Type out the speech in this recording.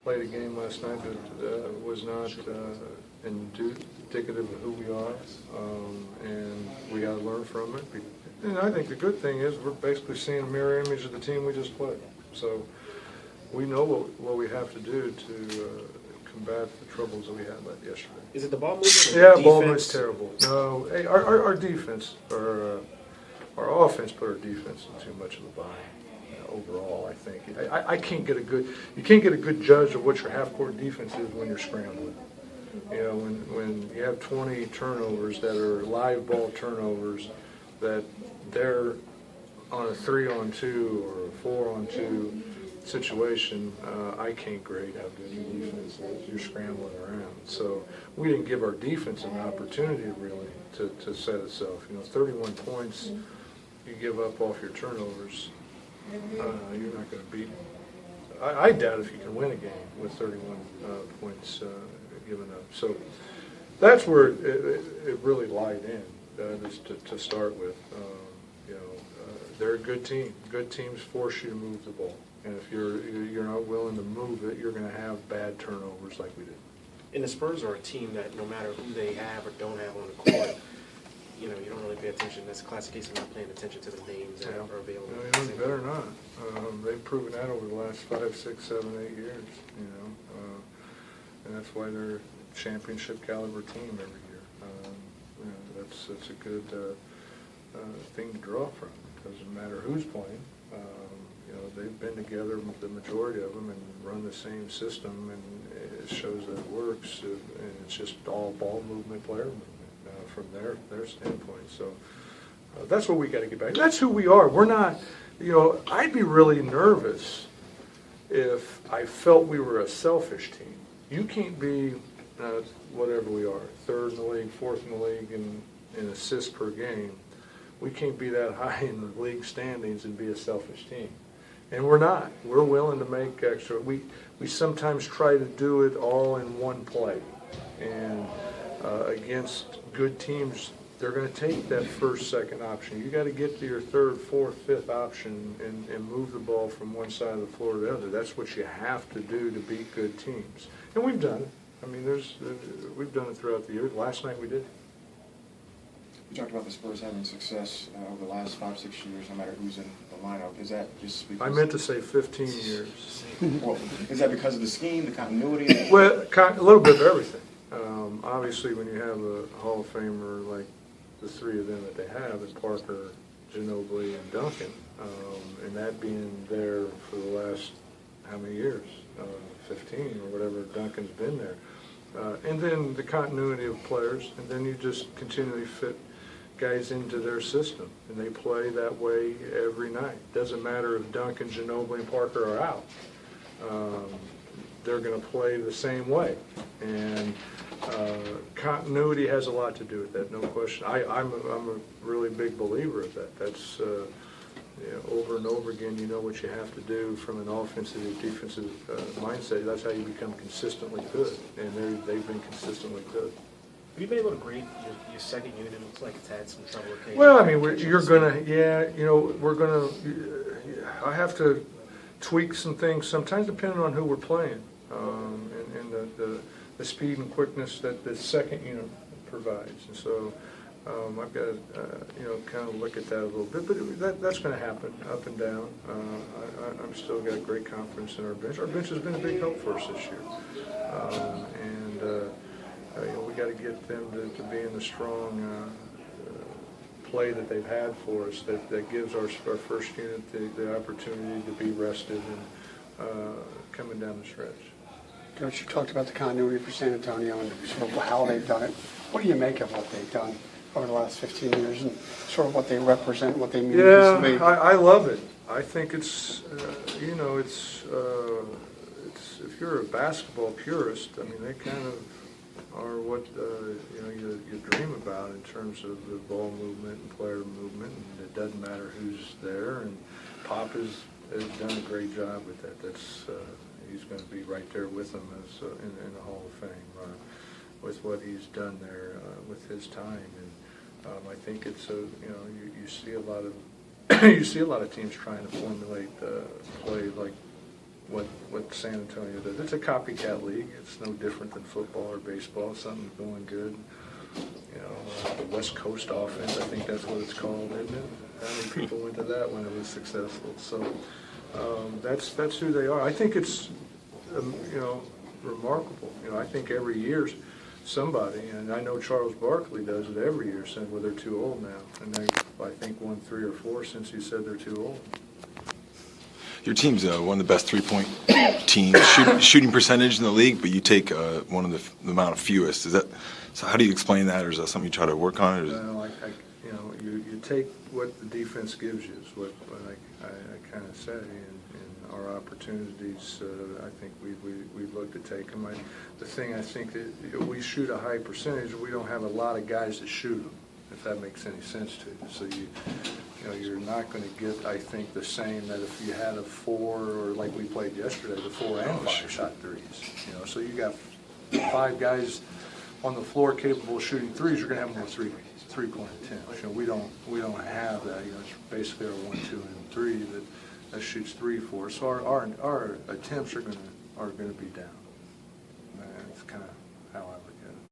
Played a game last night that was not indicative of who we are, and we got to learn from it. And I think the good thing is we're basically seeing a mirror image of the team we just played. So we know what we have to do to combat the troubles that we had yesterday. Is it the ball movement? Yeah, ball movement's terrible. No, hey, our defense, our offense put our defense in too much of a bind. Overall, I think I can't get a good. You can't get a good judge of what your half-court defense is when you're scrambling. You know, when you have 20 turnovers that are live ball turnovers, that they're on a 3-on-2 or a 4-on-2 situation, I can't grade how good your defense is. You're scrambling around. So we didn't give our defense an opportunity really to set itself. You know, 31 points you give up off your turnovers. You're not going to beat. I doubt if you can win a game with 31 points given up. So that's where it really lied in, just to start with. You know, they're a good team. Good teams force you to move the ball, and if you're not willing to move it, you're going to have bad turnovers like we did. And the Spurs are a team that no matter who they have or don't have on the court, you know, you don't really pay attention. That's a classic case of not paying attention to the names that are available. You better not. They've proven that over the last 5, 6, 7, 8 years. You know, and that's why they're a championship caliber team every year. You know, that's a good thing to draw from. It doesn't matter who's playing. You know, they've been together, the majority of them, and run the same system, and it shows that it works. And it's just all ball movement, player movement. From their standpoint. So that's what we got to get back. That's who we are. We're not, you know, I'd be really nervous if I felt we were a selfish team. You can't be, whatever we are, 3rd in the league, 4th in the league in assists per game. We can't be that high in the league standings and be a selfish team. And we're not. We're willing to make extra. We sometimes try to do it all in one play. And against good teams, they're going to take that 1st, 2nd option. You got to get to your 3rd, 4th, 5th option and move the ball from one side of the floor to the other. That's what you have to do to beat good teams. And we've done it. I mean, we've done it throughout the year. Last night we did. You talked about the Spurs having success over the last 5, 6 years, no matter who's in the lineup. Is that just because... I meant to say 15 years. Well, is that because of the scheme, the continuity? Well, a little bit of everything. Obviously, when you have a Hall of Famer like the 3 of them that they have, and Parker, Ginobili, and Duncan, and that being there for the last, how many years? 15 or whatever Duncan's been there. And then the continuity of players, and then you just continually fit guys into their system, and they play that way every night. Doesn't matter if Duncan, Ginobili, and Parker are out. They're going to play the same way, and continuity has a lot to do with that, no question. I'm a really big believer of that. That's you know, over and over again, you know what you have to do from an offensive and defensive mindset. That's how you become consistently good, and they've been consistently good. Have you been able to grade your second unit? It looks like it's had some trouble. Well, I mean, you're gonna, you know, we're gonna. I have to tweak some things sometimes, depending on who we're playing, and the speed and quickness that the second unit provides, and so. I've got to, you know, kind of look at that a little bit, but that's going to happen up and down. I'm still got great confidence in our bench. Our bench has been a big help for us this year, and you know, we got to get them to be in the strong play that they've had for us. That gives our first unit the opportunity to be rested and coming down the stretch. Coach, you talked about the continuity for San Antonio and sort of how they've done it. What do you make of what they've done over the last 15 years and sort of what they represent, what they mean to this league? Yeah, I love it. I think it's, you know, it's if you're a basketball purist, I mean, they kind of are what, you know, you dream about in terms of the ball movement and player movement, and it doesn't matter who's there, and Pop has done a great job with that. That's he's going to be right there with them as in the Hall of Fame with what he's done there with his time, and I think it's you know, you see a lot of you see a lot of teams trying to formulate play like what San Antonio does. It's a copycat league. It's no different than football or baseball. Something's going good. You know, the West Coast offense, I think that's what it's called, isn't it? How many people went to that when it was successful? So that's who they are. I think it's, you know, remarkable. You know, I think every year somebody, and I know Charles Barkley does it every year, saying, well, they're too old now. And they, I think, won 3 or 4 since he said they're too old. Your team's one of the best three-point teams, shooting percentage in the league, but you take one of the amount of fewest. Is that so? How do you explain that, or is that something you try to work on? Or is You know, you take what the defense gives you, is what I kind of say, and our opportunities, I think we look to take them. The thing I think that we shoot a high percentage, we don't have a lot of guys that shoot them, if that makes any sense to you. So you know, you're not going to get, I think, the same that if you had a 4, or like we played yesterday, the 4 and 5 shot threes. You know, so you got 5 guys on the floor capable of shooting threes. You're going to have more three-point attempts. You know, we don't have that. You know, it's basically our 1, 2, and 3 that shoots 3, 4. So our attempts are going to be down. That's kind of how I would